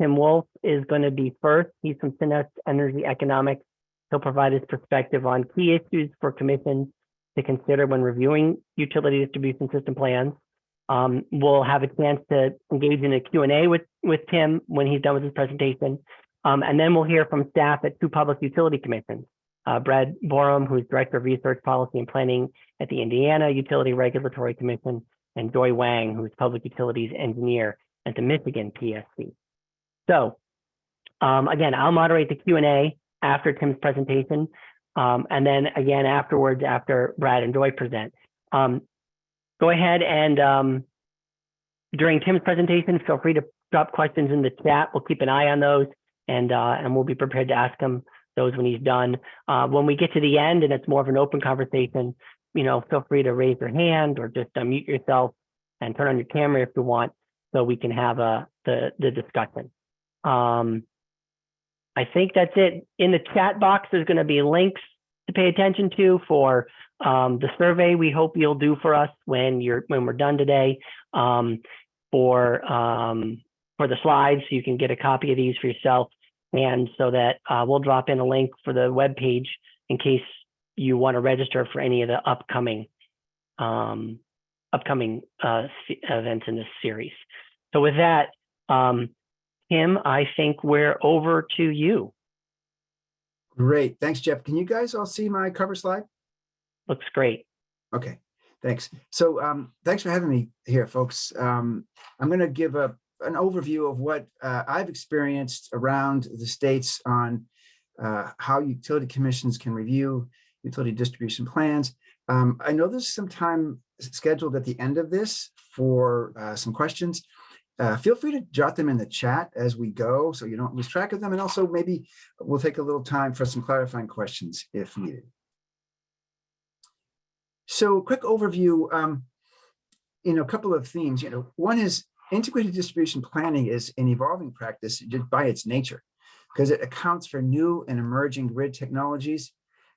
Tim Woolf is going to be first. He's from Synapse Energy Economics. He'll provide his perspective on key issues for commissions to consider when reviewing utility distribution system plans. We'll have a chance to engage in a Q&A with Tim when he's done with his presentation. And then we'll hear from staff at two public utility commissions, Brad Borum, who's Director of Research Policy and Planning at the Indiana Utility Regulatory Commission, and Joy Wang, who's Public Utilities Engineer at the Michigan PSC. So again, I'll moderate the Q&A after Tim's presentation. And then again, afterwards, after Brad and Joy present. Go ahead and during Tim's presentation, feel free to drop questions in the chat. We'll keep an eye on those, and we'll be prepared to ask him those when he's done. When we get to the end and it's more of an open conversation, feel free to raise your hand or just mute yourself and turn on your camera if you want, so we can have the discussion. I think that's it. In the chat box, there's going to be links to pay attention to for the survey we hope you'll do for us when we're done today, for the slides, so you can get a copy of these for yourself, and so that we'll drop in a link for the web page in case you want to register for any of the upcoming events in this series. So with that, Tim, I think we're over to you. Great. Thanks, Jeff. Can you guys all see my cover slide? Looks great. Okay, thanks. So thanks for having me here, folks. I'm going to give an overview of what I've experienced around the states on how utility commissions can review utility distribution plans. I know there's some time scheduled at the end of this for some questions. Feel free to jot them in the chat as we go so you don't lose track of them. And also maybe we'll take a little time for some clarifying questions if needed. So quick overview, a couple of themes. One is integrated distribution planning is an evolving practice just by its nature, because it accounts for new and emerging grid technologies,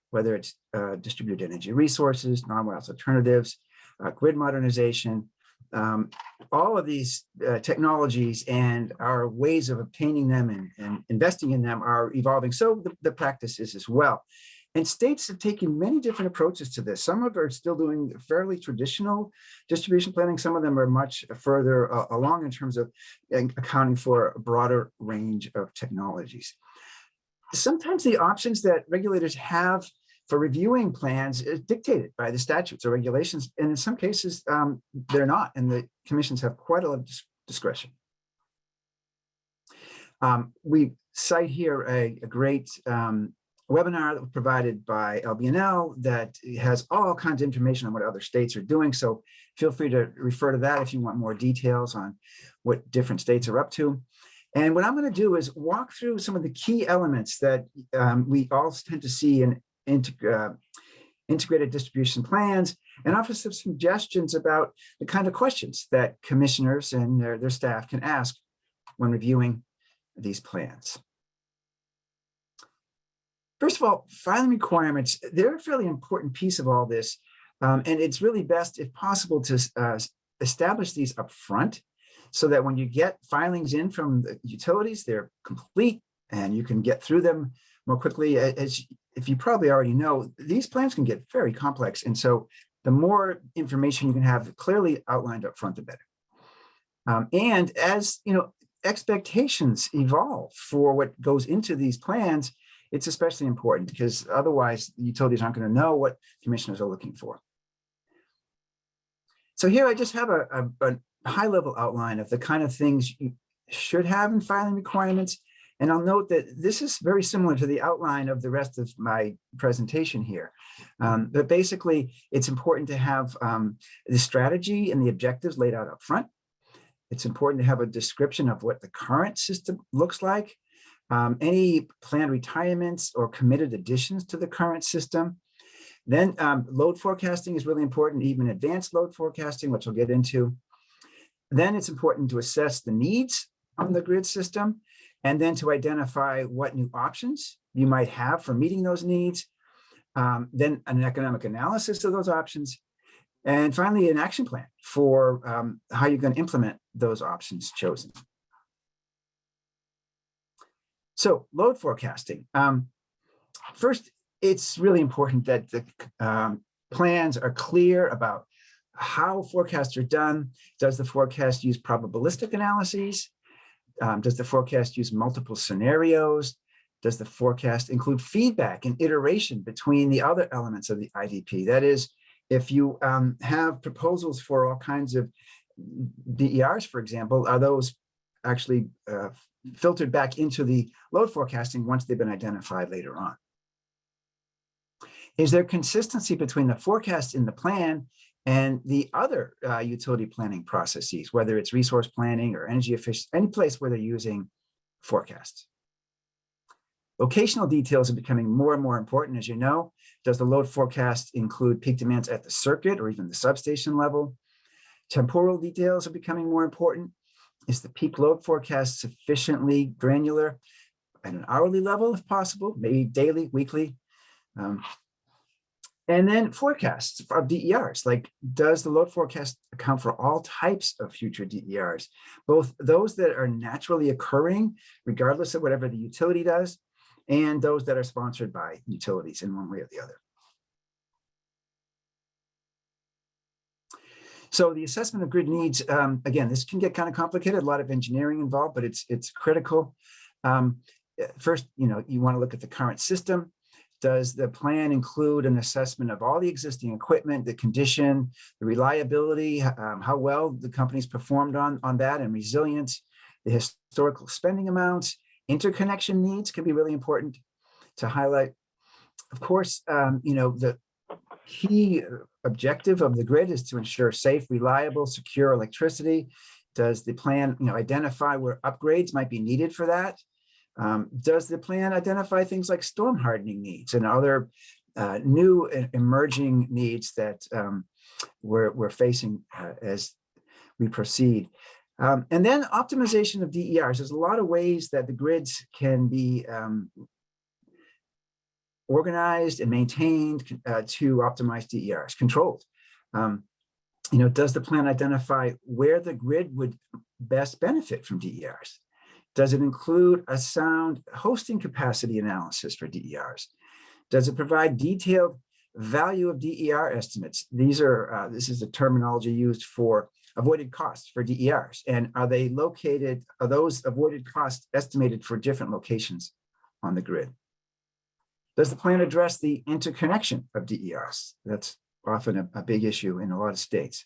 whether it's distributed energy resources, non-wireless alternatives, grid modernization. All of these technologies and our ways of obtaining them and investing in them are evolving. So the practice is as well. And states have taken many different approaches to this. Some of them are still doing fairly traditional distribution planning. Some of them are much further along in terms of accounting for a broader range of technologies. Sometimes the options that regulators have for reviewing plans is dictated by the statutes or regulations. And in some cases, they're not, and the commissions have quite a lot of discretion. We cite here a great webinar that was provided by LBNL that has all kinds of information on what other states are doing. So feel free to refer to that if you want more details on what different states are up to. And what I'm going to do is walk through some of the key elements that we all tend to see in integrated distribution plans, and offer some suggestions about the kind of questions that commissioners and their staff can ask when reviewing these plans. First of all, filing requirements, they're a fairly important piece of all this. And it's really best, if possible, to establish these up front so that when you get filings in from the utilities, they're complete and you can get through them more quickly. If you probably already know, these plans can get very complex. And so the more information you can have clearly outlined up front, the better. And as expectations evolve for what goes into these plans, it's especially important because otherwise the utilities aren't going to know what commissioners are looking for. So here I just have a high-level outline of the kind of things you should have in filing requirements. And I'll note that this is very similar to the outline of the rest of my presentation here. But basically, it's important to have the strategy and the objectives laid out up front. It's important to have a description of what the current system looks like, any planned retirements or committed additions to the current system. Then load forecasting is really important, even advanced load forecasting, which we'll get into. Then it's important to assess the needs on the grid system, and then to identify what new options you might have for meeting those needs. Then an economic analysis of those options. And finally, an action plan for how you're going to implement those options chosen. So load forecasting. First, it's really important that the plans are clear about how forecasts are done. Does the forecast use probabilistic analyses? Does the forecast use multiple scenarios? Does the forecast include feedback and iteration between the other elements of the IDP? That is, if you have proposals for all kinds of DERs, for example, are those actually filtered back into the load forecasting once they've been identified later on? Is there consistency between the forecast in the plan and the other utility planning processes, whether it's resource planning or energy efficiency, any place where they're using forecasts? Locational details are becoming more and more important, as you know. Does the load forecast include peak demands at the circuit or even the substation level? Temporal details are becoming more important. Is the peak load forecast sufficiently granular at an hourly level, if possible, maybe daily, weekly? And then forecasts of DERs, like does the load forecast account for all types of future DERs, both those that are naturally occurring, regardless of whatever the utility does, and those that are sponsored by utilities in one way or the other. So the assessment of grid needs, again, this can get kind of complicated, a lot of engineering involved, but it's critical. First, you want to look at the current system. Does the plan include an assessment of all the existing equipment, the condition, the reliability, how well the company's performed on that, and resilience, the historical spending amounts, interconnection needs can be really important to highlight. Of course, the key objective of the grid is to ensure safe, reliable, secure electricity. Does the plan identify where upgrades might be needed for that? Does the plan identify things like storm hardening needs and other new emerging needs that we're facing as we proceed? And then optimization of DERs. There's a lot of ways that the grids can be organized and maintained to optimize DERs, controlled. Does the plan identify where the grid would best benefit from DERs? Does it include a sound hosting capacity analysis for DERs? Does it provide detailed value of DER estimates? This is the terminology used for avoided costs for DERs. And are those avoided costs estimated for different locations on the grid? Does the plan address the interconnection of DERs? That's often a big issue in a lot of states.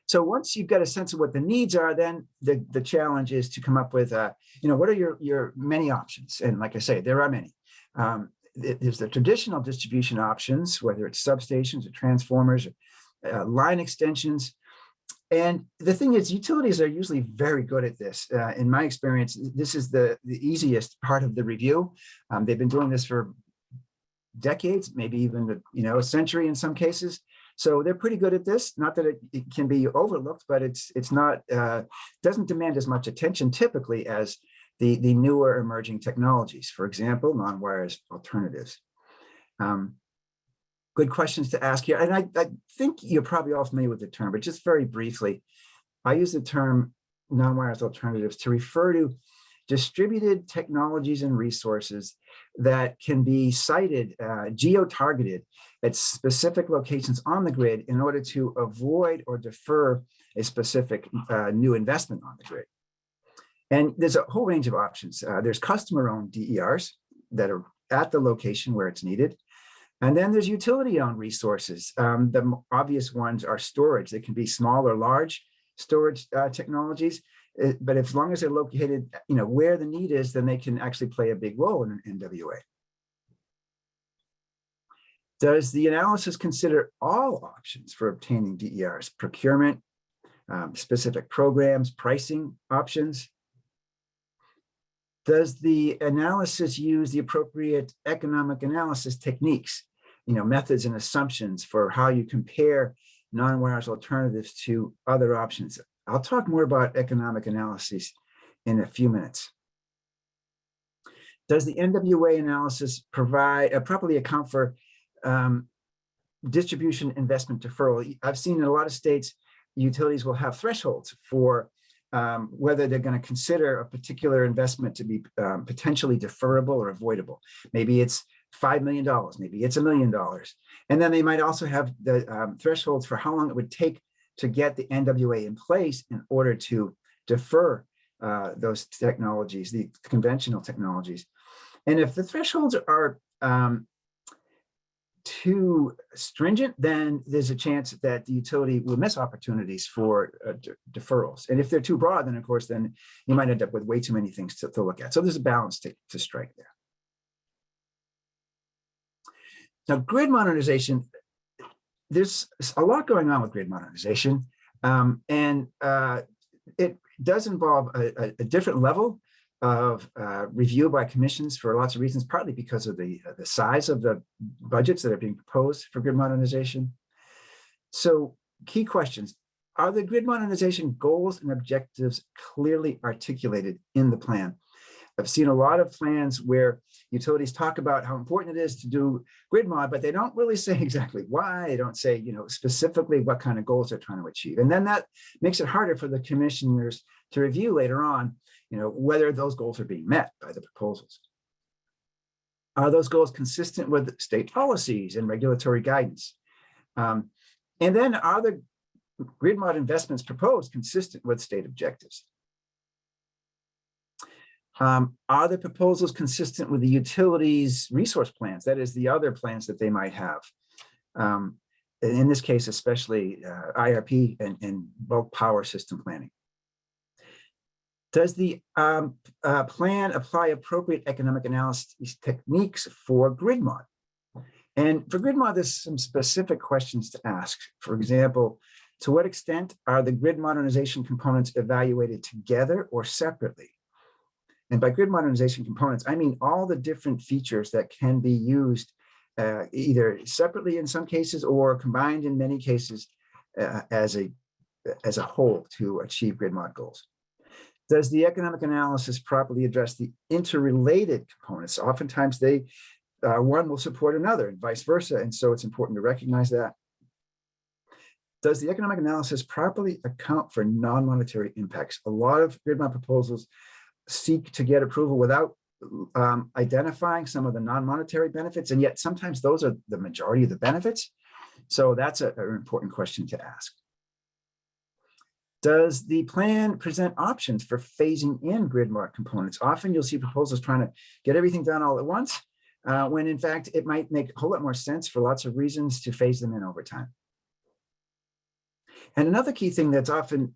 So once you've got a sense of what the needs are, then the challenge is to come up with, what are your many options? And like I say, there are many. There's the traditional distribution options, whether it's substations or transformers, or, line extensions. And the thing is, utilities are usually very good at this. In my experience, this is the easiest part of the review. They've been doing this for decades, maybe even a century in some cases. So they're pretty good at this. Not that it can be overlooked, but it's not doesn't demand as much attention typically as the newer emerging technologies. For example, non-wires alternatives. Good questions to ask here. And I think you're probably all familiar with the term, but just very briefly, I use the term non-wires alternatives to refer to distributed technologies and resources that can be sited, geo-targeted at specific locations on the grid in order to avoid or defer a specific new investment on the grid. And there's a whole range of options. There's customer-owned DERs that are at the location where it's needed. And then there's utility-owned resources. The obvious ones are storage. They can be small or large storage technologies. But as long as they're located, where the need is, then they can actually play a big role in NWA. Does the analysis consider all options for obtaining DERs? Procurement, specific programs, pricing options? Does the analysis use the appropriate economic analysis techniques, methods and assumptions for how you compare non-wires alternatives to other options? I'll talk more about economic analysis in a few minutes. Does the NWA analysis properly account for distribution investment deferral? I've seen in a lot of states, utilities will have thresholds for whether they're going to consider a particular investment to be potentially deferrable or avoidable. Maybe it's $5 million, maybe it's $1 million. And then they might also have the thresholds for how long it would take to get the NWA in place in order to defer those technologies, the conventional technologies. And if the thresholds are too stringent, then there's a chance that the utility will miss opportunities for deferrals. And if they're too broad, then of course, then you might end up with way too many things to look at. So there's a balance to strike there. Now, grid modernization, there's a lot going on with grid modernization. And it does involve a different level of review by commissions for lots of reasons, partly because of the size of the budgets that are being proposed for grid modernization. So key questions: are the grid modernization goals and objectives clearly articulated in the plan? I've seen a lot of plans where utilities talk about how important it is to do grid mod, but they don't really say exactly why. They don't say, specifically what kind of goals they're trying to achieve. And then that makes it harder for the commissioners to review later on, whether those goals are being met by the proposals. Are those goals consistent with state policies and regulatory guidance? And then are the grid mod investments proposed consistent with state objectives? Are the proposals consistent with the utilities' resource plans? That is, the other plans that they might have. In this case, especially IRP and bulk power system planning. Does the plan apply appropriate economic analysis techniques for grid mod? And for grid mod, there's some specific questions to ask. For example, to what extent are the grid modernization components evaluated together or separately? And by grid modernization components, I mean all the different features that can be used either separately in some cases or combined in many cases as a whole to achieve grid mod goals. Does the economic analysis properly address the interrelated components? Oftentimes one will support another and vice versa. And so it's important to recognize that. Does the economic analysis properly account for non-monetary impacts? A lot of grid mod proposals seek to get approval without identifying some of the non-monetary benefits, and yet sometimes those are the majority of the benefits. So that's an important question to ask. Does the plan present options for phasing in grid mod components? Often you'll see proposals trying to get everything done all at once, when in fact it might make a whole lot more sense for lots of reasons to phase them in over time. And another key thing that's often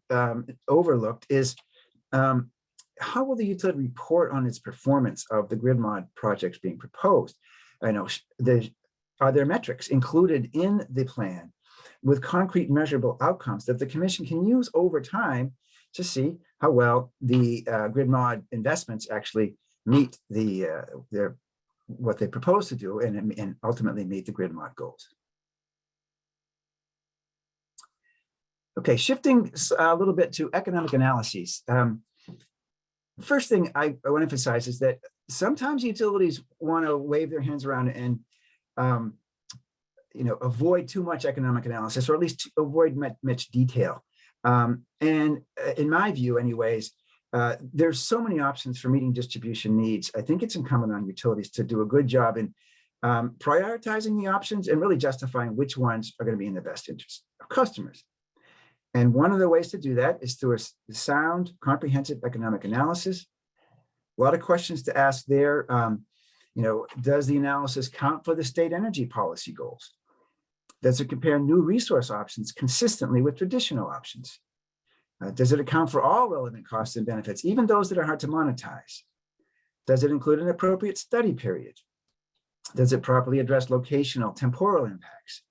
overlooked is how will the utility report on its performance of the grid mod projects being proposed? I know are there metrics included in the plan with concrete measurable outcomes that the commission can use over time to see how well the grid mod investments actually meet what they propose to do and ultimately meet the grid mod goals. Okay, shifting a little bit to economic analyses. First thing I want to emphasize is that sometimes utilities want to wave their hands around and avoid too much economic analysis, or at least avoid much detail. And in my view, anyways, there's so many options for meeting distribution needs. I think it's incumbent on utilities to do a good job in prioritizing the options and really justifying which ones are going to be in the best interest of customers. And one of the ways to do that is through a sound, comprehensive economic analysis. A lot of questions to ask there. Does the analysis count for the state energy policy goals? Does it compare new resource options consistently with traditional options? Does it account for all relevant costs and benefits, even those that are hard to monetize? Does it include an appropriate study period? Does it properly address locational, temporal impacts?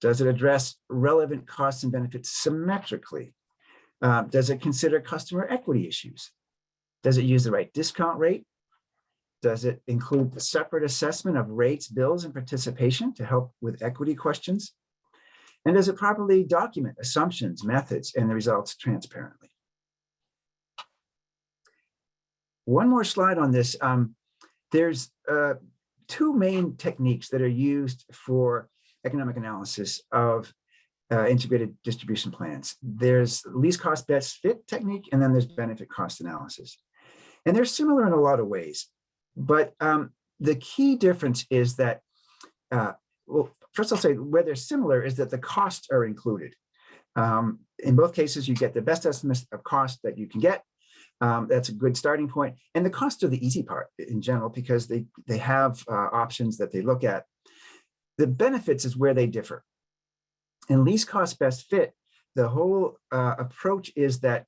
Does it address relevant costs and benefits symmetrically? Does it consider customer equity issues? Does it use the right discount rate? Does it include the separate assessment of rates, bills, and participation to help with equity questions? And does it properly document assumptions, methods, and the results transparently? One more slide on this. There's two main techniques that are used for economic analysis of integrated distribution plans. There's least cost best fit technique, and then there's benefit cost analysis. And they're similar in a lot of ways. But the key difference is that, well, first I'll say where they're similar is that the costs are included. In both cases, you get the best estimates of cost that you can get. That's a good starting point. And the costs are the easy part in general because they have options that they look at. The benefits is where they differ. In least cost best fit, the whole approach is that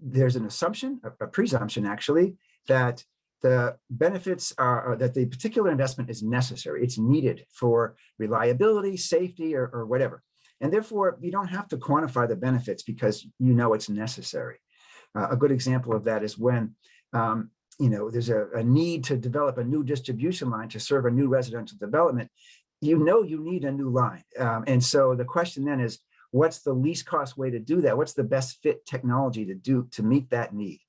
there's an assumption, a presumption actually, that the benefits are that the particular investment is necessary. It's needed for reliability, safety, or whatever. And therefore, you don't have to quantify the benefits because you know it's necessary. A good example of that is when there's a need to develop a new distribution line to serve a new residential development. You know you need a new line. And so the question then is, what's the least cost way to do that? What's the best fit technology to meet that need?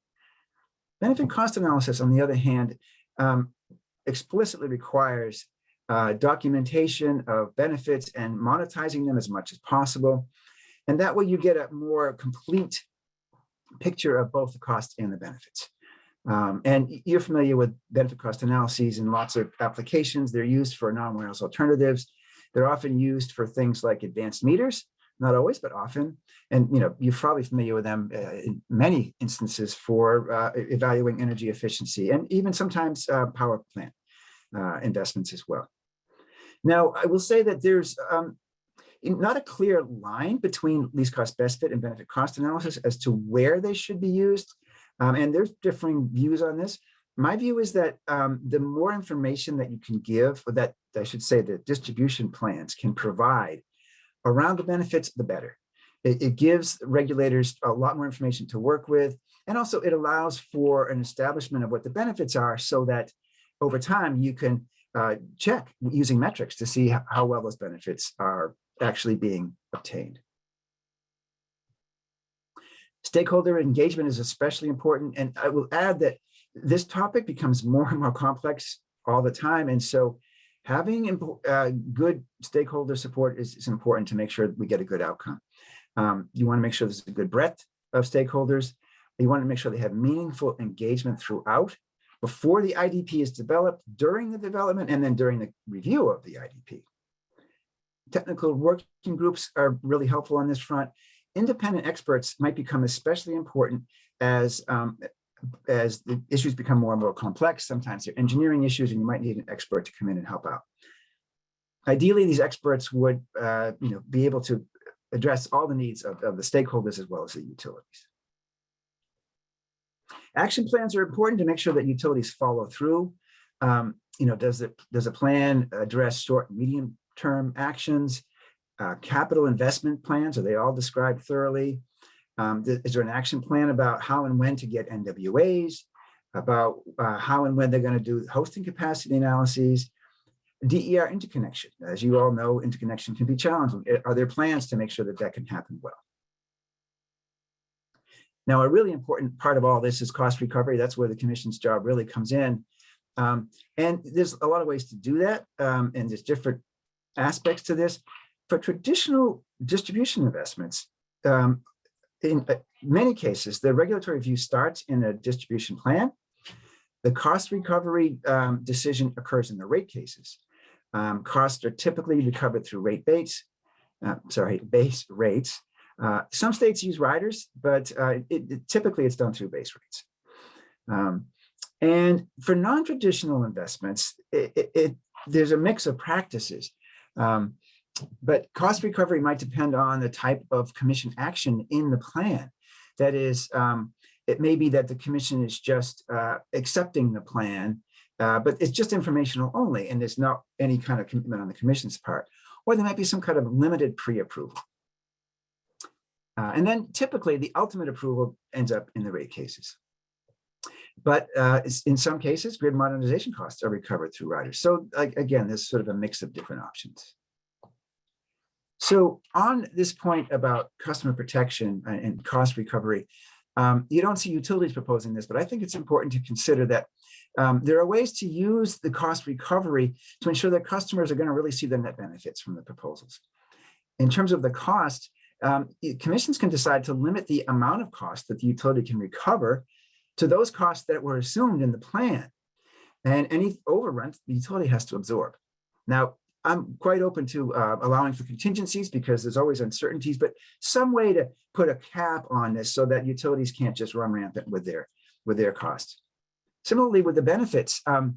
Benefit cost analysis, on the other hand, explicitly requires documentation of benefits and monetizing them as much as possible. And that way you get a more complete picture of both the costs and the benefits. And you're familiar with benefit cost analyses in lots of applications. They're used for non-wireless alternatives. They're often used for things like advanced meters, not always, but often. And you're probably familiar with them in many instances for evaluating energy efficiency and even sometimes power plant investments as well. Now, I will say that there's not a clear line between least cost best fit and benefit cost analysis as to where they should be used. And there's differing views on this. My view is that the more information that you can give, or that I should say that distribution plans can provide around the benefits, the better. It gives regulators a lot more information to work with. And also it allows for an establishment of what the benefits are so that over time you can check using metrics to see how well those benefits are actually being obtained. Stakeholder engagement is especially important. And I will add that this topic becomes more and more complex all the time. And so having good stakeholder support is important to make sure we get a good outcome. You want to make sure there's a good breadth of stakeholders. You want to make sure they have meaningful engagement throughout, before the IDP is developed, during the development, and then during the review of the IDP. Technical working groups are really helpful on this front. Independent experts might become especially important as the issues become more and more complex. Sometimes they're engineering issues and you might need an expert to come in and help out. Ideally, these experts would be able to address all the needs of the stakeholders as well as the utilities. Action plans are important to make sure that utilities follow through. Does a plan address short and medium term actions? Capital investment plans, are they all described thoroughly? Is there an action plan about how and when to get NWAs, about how and when they're going to do hosting capacity analyses? DER interconnection, as you all know, interconnection can be challenging. Are there plans to make sure that that can happen well? Now, a really important part of all this is cost recovery. That's where the commission's job really comes in. And there's a lot of ways to do that. And there's different aspects to this. For traditional distribution investments, in many cases, the regulatory review starts in a distribution plan. The cost recovery decision occurs in the rate cases. Costs are typically recovered through base rates. Some states use riders, but typically it's done through base rates. And for non-traditional investments, there's a mix of practices. But cost recovery might depend on the type of commission action in the plan. That is, it may be that the commission is just accepting the plan, but it's just informational only, and there's not any kind of commitment on the commission's part. Or there might be some kind of limited pre-approval. And then typically the ultimate approval ends up in the rate cases. But in some cases, grid modernization costs are recovered through riders. So again, there's sort of a mix of different options. So on this point about customer protection and cost recovery, you don't see utilities proposing this, but I think it's important to consider that there are ways to use the cost recovery to ensure that customers are going to really see the net benefits from the proposals. In terms of the cost, commissions can decide to limit the amount of cost that the utility can recover to those costs that were assumed in the plan. And any overruns the utility has to absorb. Now, I'm quite open to allowing for contingencies because there's always uncertainties, but some way to put a cap on this so that utilities can't just run rampant with their costs. Similarly, with the benefits, you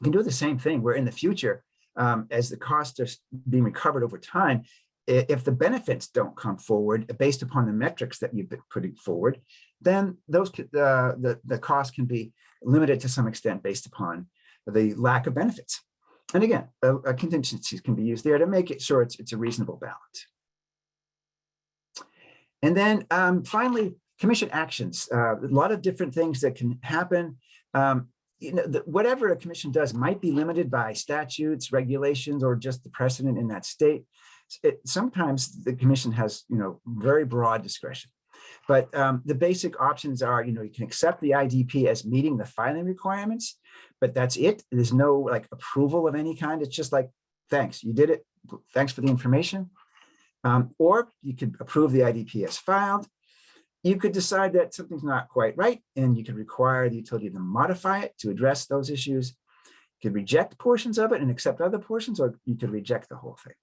can do the same thing where in the future, as the costs are being recovered over time, if the benefits don't come forward based upon the metrics that you've been putting forward, then those the cost can be limited to some extent based upon the lack of benefits. And again, contingencies can be used there to make it sure it's a reasonable balance. And then finally, commission actions. A lot of different things that can happen. Whatever a commission does might be limited by statutes, regulations, or just the precedent in that state. Sometimes the commission has, very broad discretion. But the basic options are, you can accept the IDP as meeting the filing requirements, but that's it. There's no approval of any kind. It's just like, thanks, you did it. Thanks for the information. Or you could approve the IDP as filed. You could decide that something's not quite right, and you could require the utility to modify it to address those issues. You could reject portions of it and accept other portions, or you could reject the whole thing.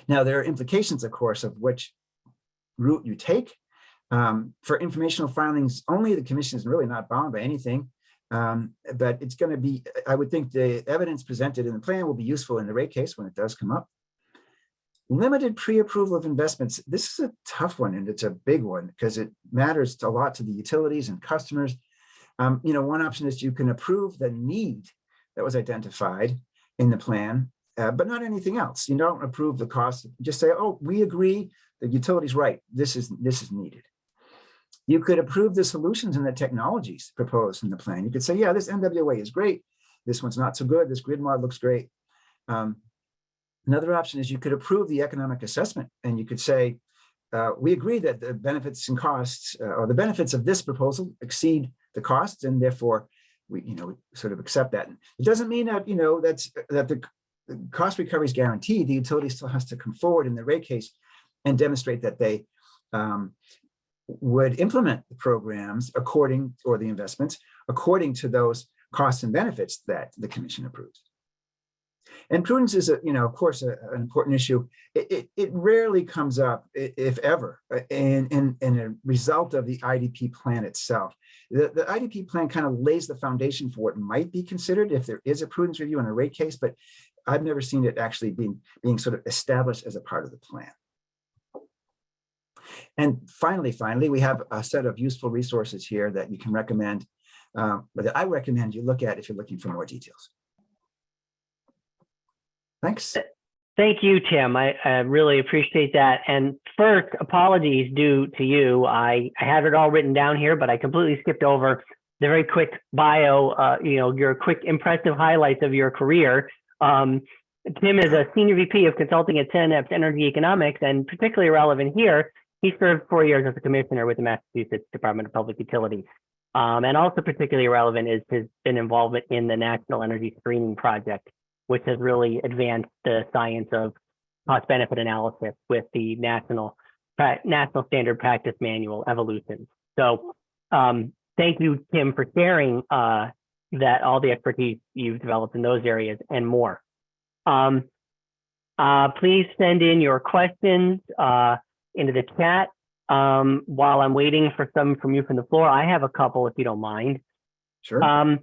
Now, there are implications, of course, of which route you take. For informational filings only, the commission is really not bound by anything, but it's going to be, I would think the evidence presented in the plan will be useful in the rate case when it does come up. Limited pre-approval of investments. This is a tough one, and it's a big one because it matters a lot to the utilities and customers. One option is you can approve the need that was identified in the plan, but not anything else. You don't approve the cost. Just say, oh, we agree, the utility's right. This is needed. You could approve the solutions and the technologies proposed in the plan. You could say, yeah, this NWA is great. This one's not so good. This grid mod looks great. Another option is you could approve the economic assessment, and you could say, we agree that the benefits and costs or the benefits of this proposal exceed the costs, and therefore we sort of accept that. It doesn't mean that that the cost recovery is guaranteed. The utility still has to come forward in the rate case and demonstrate that they would implement the programs or the investments according to those costs and benefits that the commission approves. And prudence is, of course, an important issue. It rarely comes up, if ever, in a result of the IDP plan itself. The IDP plan kind of lays the foundation for what might be considered if there is a prudence review in a rate case, but I've never seen it actually being sort of established as a part of the plan. And finally, we have a set of useful resources here that you can recommend, that I recommend you look at if you're looking for more details. Thanks. Thank you, Tim. I really appreciate that. And first, apologies due to you. I had it all written down here, but I completely skipped over the very quick bio, your quick impressive highlights of your career. Tim is a senior VP of consulting at Synapse Energy Economics, and particularly relevant here, he served 4 years as a commissioner with the Massachusetts Department of Public Utilities. And also particularly relevant is his involvement in the National Energy Screening Project, which has really advanced the science of cost-benefit analysis with the National Standard Practice Manual evolution. So thank you, Tim, for sharing that all the expertise you've developed in those areas and more. Please send in your questions into the chat. While I'm waiting for some from you from the floor, I have a couple if you don't mind. Sure.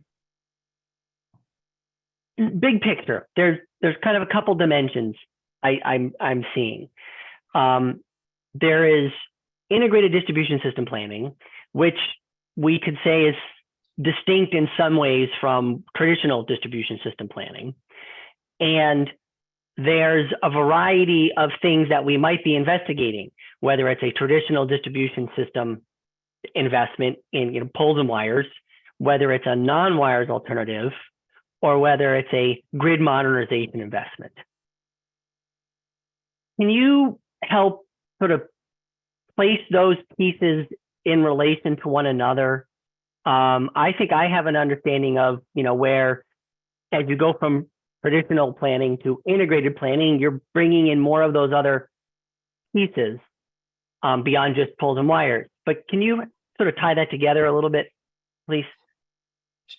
Big picture, there's kind of a couple dimensions I'm seeing. There is integrated distribution system planning, which we could say is distinct in some ways from traditional distribution system planning. And there's a variety of things that we might be investigating, whether it's a traditional distribution system investment in poles and wires, whether it's a non-wires alternative, or whether it's a grid modernization investment. Can you help sort of place those pieces in relation to one another? I think I have an understanding of, where as you go from traditional planning to integrated planning, you're bringing in more of those other pieces beyond just poles and wires. But can you sort of tie that together a little bit, please?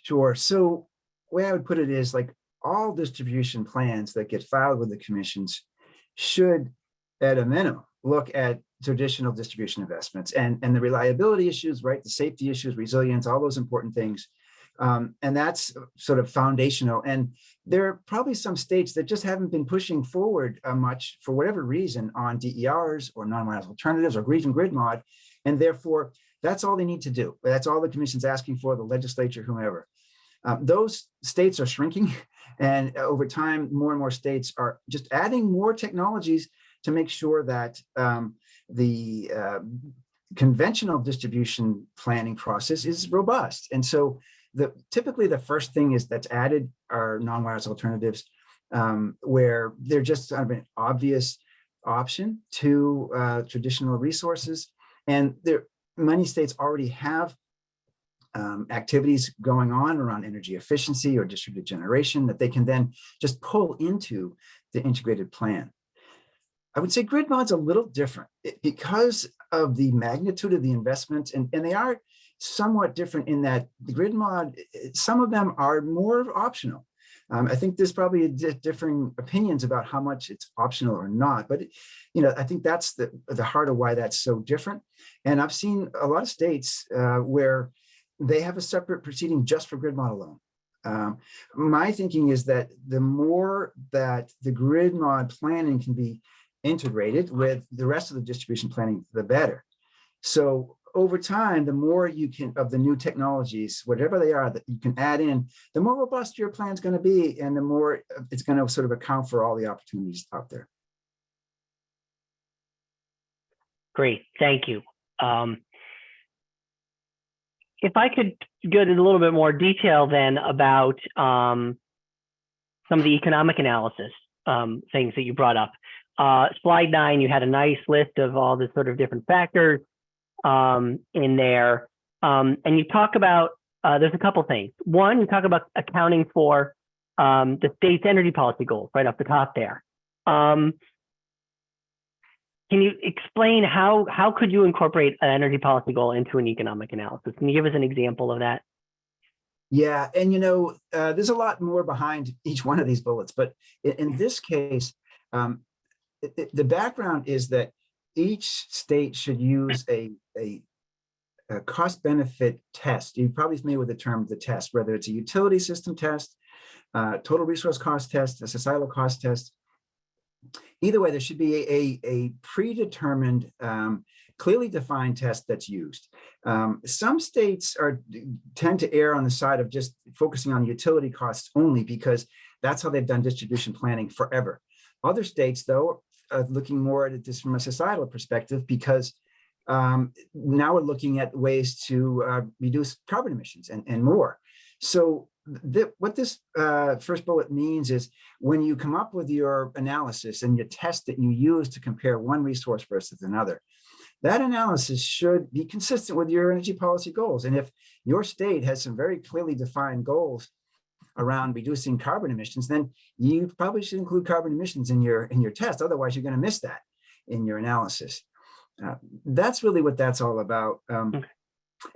Sure. So the way I would put it is like all distribution plans that get filed with the commissions should, at a minimum, look at traditional distribution investments and the reliability issues, right? The safety issues, resilience, all those important things. And that's sort of foundational. And there are probably some states that just haven't been pushing forward much for whatever reason on DERs or non-wires alternatives or even grid mod. And therefore, that's all they need to do. That's all the commission's asking for, the legislature, whomever. Those states are shrinking. And over time, more and more states are just adding more technologies to make sure that the conventional distribution planning process is robust. And so typically the first thing that's added are non-wires alternatives, where they're just kind of an obvious option to traditional resources. And many states already have activities going on around energy efficiency or distributed generation that they can then just pull into the integrated plan. I would say grid mod's a little different because of the magnitude of the investment, and they are somewhat different in that the grid mod, some of them are more optional. I think there's probably differing opinions about how much it's optional or not, but I think that's the heart of why that's so different. And I've seen a lot of states where they have a separate proceeding just for grid mod alone. My thinking is that the more that the grid mod planning can be integrated with the rest of the distribution planning, the better. So over time, the more you can of the new technologies, whatever they are, that you can add in, the more robust your plan is going to be, and the more it's going to sort of account for all the opportunities out there. Great, thank you. If I could get in a little bit more detail then about some of the economic analysis things that you brought up. Slide 9, you had a nice list of all the sort of different factors in there. And you talk about, there's a couple things. One, you talk about accounting for the state's energy policy goals right off the top there. Can you explain how could you incorporate an energy policy goal into an economic analysis? Can you give us an example of that? Yeah, and there's a lot more behind each one of these bullets, but in this case, the background is that each state should use a cost-benefit test. You're probably familiar with the term the test, whether it's a utility system test, total resource cost test, a societal cost test. Either way, there should be a predetermined, clearly defined test that's used. Some states tend to err on the side of just focusing on utility costs only because that's how they've done distribution planning forever. Other states, though, are looking more at this from a societal perspective because now we're looking at ways to reduce carbon emissions and more. So what this first bullet means is when you come up with your analysis and your test that you use to compare one resource versus another, that analysis should be consistent with your energy policy goals. And if your state has some very clearly defined goals around reducing carbon emissions, then you probably should include carbon emissions in your test. Otherwise, you're going to miss that in your analysis. That's really what that's all about. And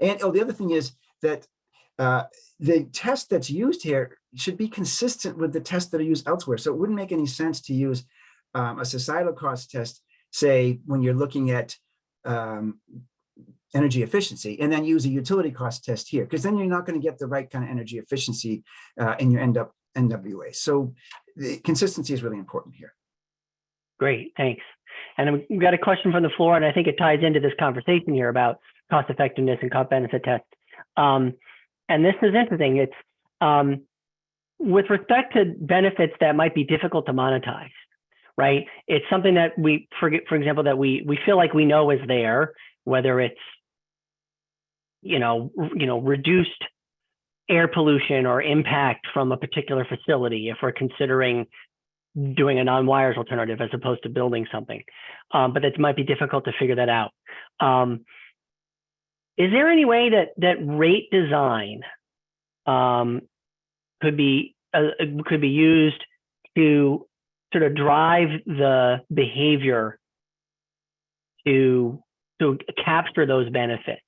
the other thing is that the test that's used here should be consistent with the tests that are used elsewhere. So it wouldn't make any sense to use a societal cost test, say, when you're looking at energy efficiency, and then use a utility cost test here, because then you're not going to get the right kind of energy efficiency in your NWA. So the consistency is really important here. Great, thanks. And we've got a question from the floor, and I think it ties into this conversation here about cost effectiveness and cost benefit tests. And this is interesting. It's with respect to benefits that might be difficult to monetize, right? It's something that we forget, for example, that we feel like we know is there, whether it's reduced air pollution or impact from a particular facility, if we're considering doing a non-wires alternative as opposed to building something, but it might be difficult to figure that out. Is there any way that rate design could be used to sort of drive the behavior to capture those benefits.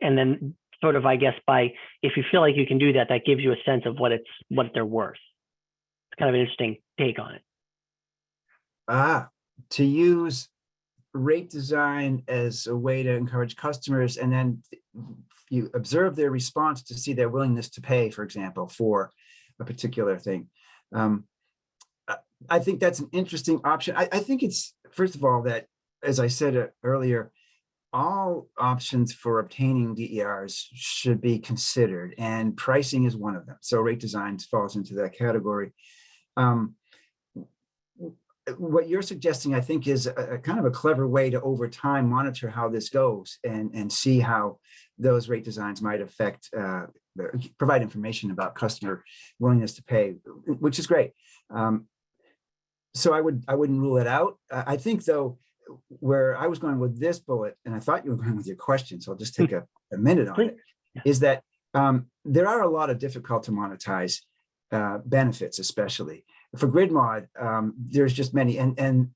And then sort of, I guess, if you feel like you can do that, that gives you a sense of what they're worth. It's kind of an interesting take on it. To use rate design as a way to encourage customers, and then you observe their response to see their willingness to pay, for example, for a particular thing. I think that's an interesting option. I think it's, first of all, that, as I said earlier, all options for obtaining DERs should be considered, and pricing is one of them. So rate design falls into that category. What you're suggesting, I think, is a kind of a clever way to, over time, monitor how this goes and see how those rate designs might affect, provide information about customer willingness to pay, which is great. So I wouldn't rule it out. I think, though, where I was going with this bullet, and I thought you were going with your question, so I'll just take a minute on it, is that there are a lot of difficult to monetize benefits, especially for grid mod. There's just many, and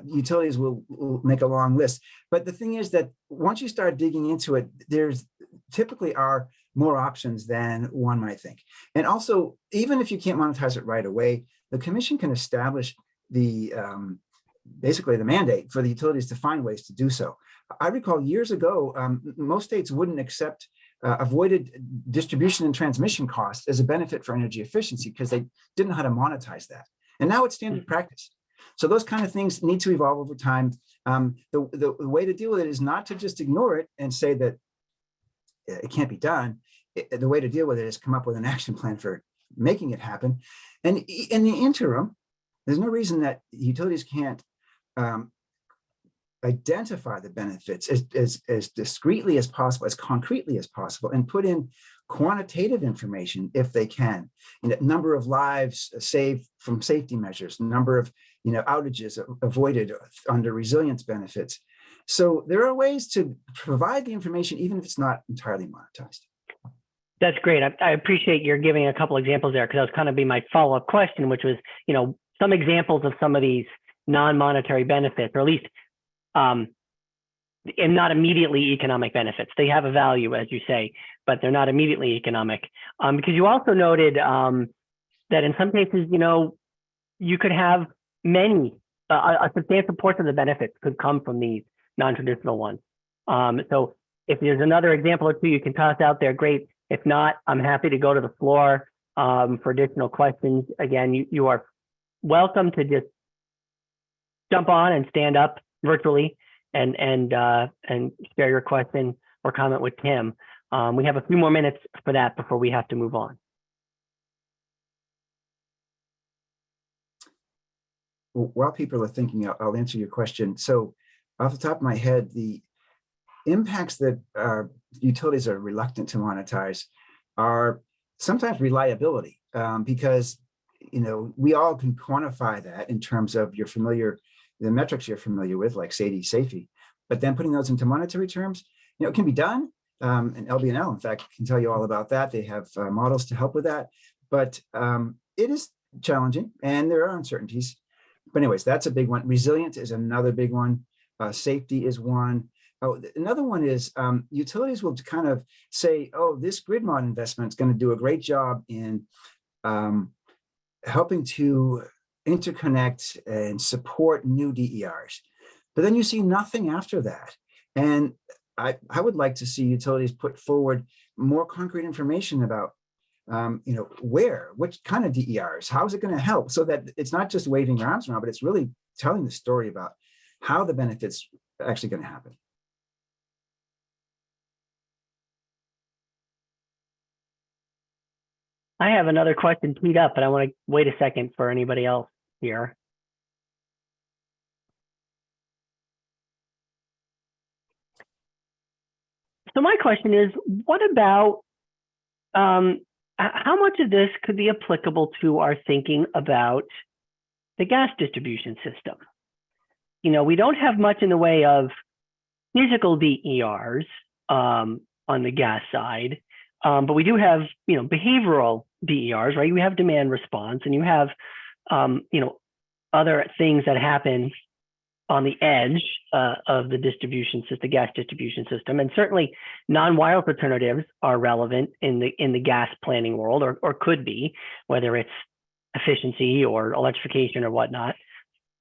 utilities will make a long list. But the thing is that once you start digging into it, there's typically are more options than one might think. And also, even if you can't monetize it right away, the commission can establish the basically the mandate for the utilities to find ways to do so. I recall years ago, most states wouldn't accept avoided distribution and transmission costs as a benefit for energy efficiency because they didn't know how to monetize that. And now it's standard practice. So those kind of things need to evolve over time. The way to deal with it is not to just ignore it and say that it can't be done. The way to deal with it is come up with an action plan for making it happen. And in the interim, there's no reason that utilities can't identify the benefits as discreetly as possible, as concretely as possible, and put in quantitative information if they can. Number of lives saved from safety measures, number of outages avoided under resilience benefits. So there are ways to provide the information even if it's not entirely monetized. That's great. I appreciate you're giving a couple examples there, because that was kind of be my follow-up question, which was, some examples of some of these non-monetary benefits, or at least and not immediately economic benefits. They have a value, as you say, but they're not immediately economic. Because you also noted that in some cases, you could have a substantial portion of the benefits could come from these non-traditional ones. So if there's another example or two you can toss out there, great. If not, I'm happy to go to the floor for additional questions. Again, you are welcome to just jump on and stand up virtually and share your question or comment with Tim. We have a few more minutes for that before we have to move on. While people are thinking, I'll answer your question. So off the top of my head, the impacts that utilities are reluctant to monetize are sometimes reliability, because we all can quantify that in terms of the metrics you're familiar with, like safety, but then putting those into monetary terms, it can be done. And LB&L, in fact, can tell you all about that. They have models to help with that, but it is challenging and there are uncertainties. But anyways, that's a big one. Resilient is another big one. Safety is one. Oh, another one is utilities will kind of say, oh, this grid mod investment is going to do a great job in helping to interconnect and support new DERs. But then you see nothing after that. And I would like to see utilities put forward more concrete information about, which kind of DERs, how is it going to help, so that it's not just waving your arms around, but it's really telling the story about how the benefits are actually going to happen. I have another question teed up, but I want to wait a second for anybody else here. So my question is, what about how much of this could be applicable to our thinking about the gas distribution system? We don't have much in the way of physical DERs on the gas side, but we do have, behavioral DERs, right? You have demand response, and you have other things that happen on the edge of the distribution system, gas distribution system, and certainly non-wireless alternatives are relevant in the gas planning world, or could be, whether it's efficiency or electrification or whatnot.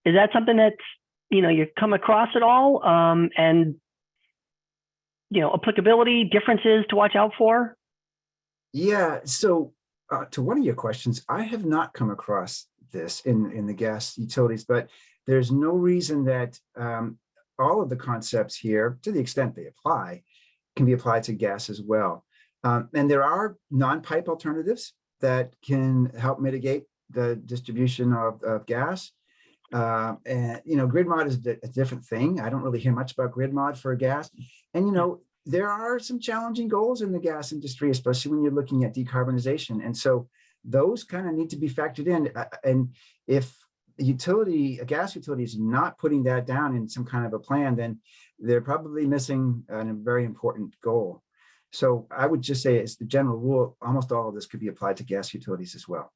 Is that something that's you come across at all, and applicability differences to watch out for? Yeah. So to one of your questions, I have not come across this in the gas utilities, but there's no reason that all of the concepts here, to the extent they apply, can be applied to gas as well. And there are non-pipe alternatives that can help mitigate the distribution of gas. And grid mod is a different thing. I don't really hear much about grid mod for gas. And there are some challenging goals in the gas industry, especially when you're looking at decarbonization. And so those kind of need to be factored in. And if a gas utility is not putting that down in some kind of a plan, then they're probably missing a very important goal. So I would just say, as the general rule, almost all of this could be applied to gas utilities as well.